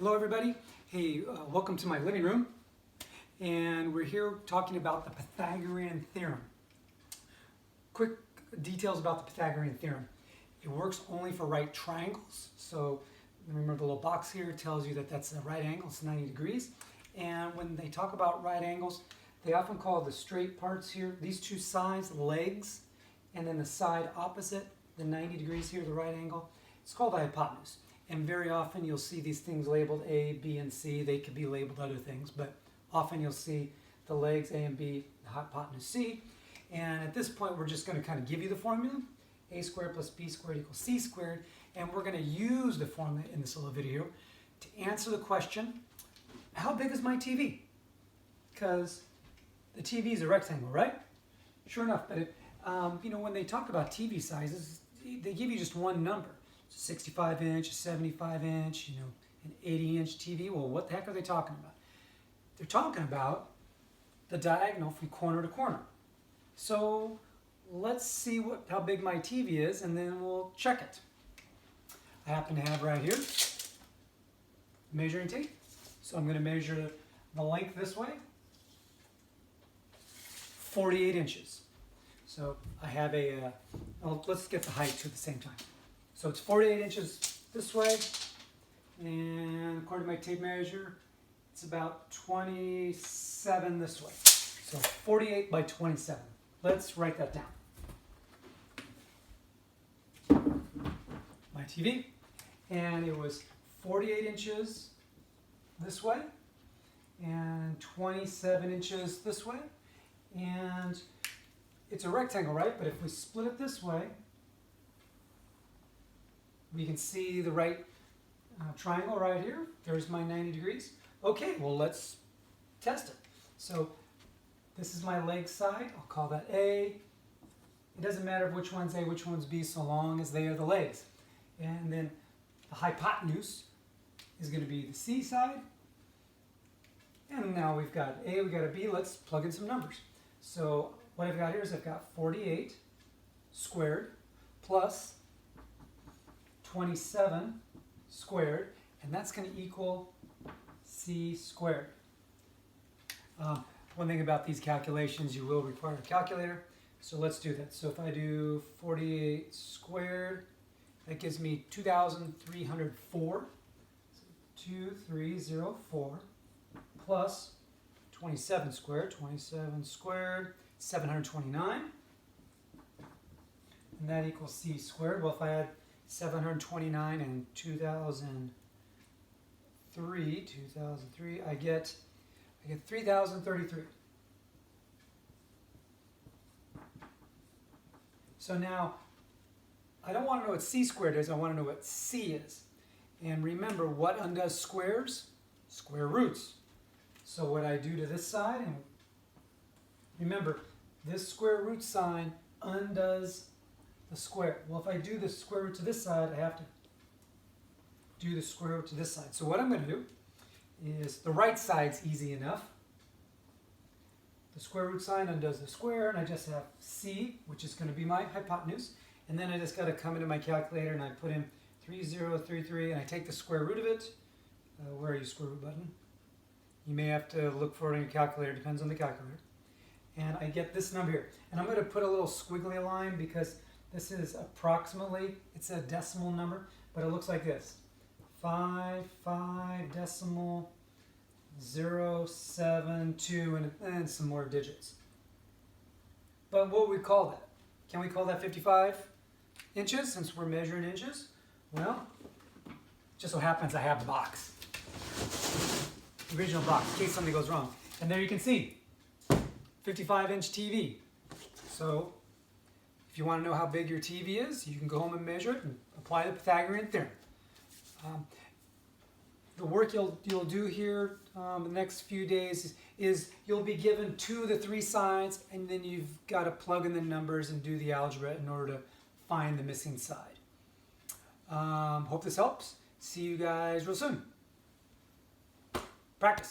Hello everybody. Hey, welcome to my living room. And we're here talking about the Pythagorean Theorem. Quick details about the Pythagorean Theorem. It works only for right triangles. So remember the little box here tells you that that's a right angle, it's 90 degrees. And when they talk about right angles, they often call the straight parts here, these two sides, legs, and then the side opposite, the 90 degrees here, the right angle, it's called the hypotenuse. And very often you'll see these things labeled A, B, and C. They could be labeled other things, but often you'll see the legs A and B, the hypotenuse C. And at this point, we're just going to kind of give you the formula. A squared plus B squared equals C squared. And we're going to use the formula in this little video to answer the question, how big is my TV? Because the TV is a rectangle, right? Sure enough, but when they talk about TV sizes, they give you just one number. 65 inch, a 75 inch, an 80 inch TV. Well, what the heck are they talking about? They're talking about the diagonal from corner to corner. So let's see how big my TV is and then we'll check it. I happen to have right here measuring tape. So I'm going to measure the length this way, 48 inches. So I have let's get the height too at the same time. So it's 48 inches this way, and according to my tape measure, it's about 27 this way. So 48 by 27. Let's write that down. My TV, and it was 48 inches this way, and 27 inches this way, and it's a rectangle, right? But if we split it this way, we can see the right triangle right here. There's my 90 degrees. Okay, well let's test it. So this is my leg side. I'll call that A. It doesn't matter which one's A, which one's B, so long as they are the legs. And then the hypotenuse is going to be the C side. And now we've got A, we've got a B. Let's plug in some numbers. So what I've got here is I've got 48 squared plus 27 squared, and that's going to equal C squared. One thing about these calculations, you will require a calculator, so let's do that. So if I do 48 squared, that gives me 2,304. So 2,304 plus 27 squared, 729, and that equals C squared. Well, if I add 729 and 2003, I get 3,033. So now, I don't want to know what C squared is, I want to know what C is. And remember, what undoes squares? Square roots. So what I do to this side, and remember, this square root sign undoes the square. Well, if I do the square root to this side, I have to do the square root to this side. So what I'm going to do is, the right side's easy enough. The square root sign undoes the square, and I just have C, which is going to be my hypotenuse. And then I just got to come into my calculator and I put in 3033, and I take the square root of it. Where are you, square root button? You may have to look for it in your calculator, depends on the calculator. And I get this number here. And I'm going to put a little squiggly line because this is approximately, it's a decimal number, but it looks like this. 5.072, and some more digits. But what would we call that? Can we call that 55 inches since we're measuring inches? Well, just so happens I have the box. The original box, in case something goes wrong. And there you can see, 55-inch TV. So if you want to know how big your TV is, you can go home and measure it and apply the Pythagorean Theorem. The work you'll do here the next few days is you'll be given 2 of the 3 sides, and then you've got to plug in the numbers and do the algebra in order to find the missing side. Hope this helps. See you guys real soon. Practice.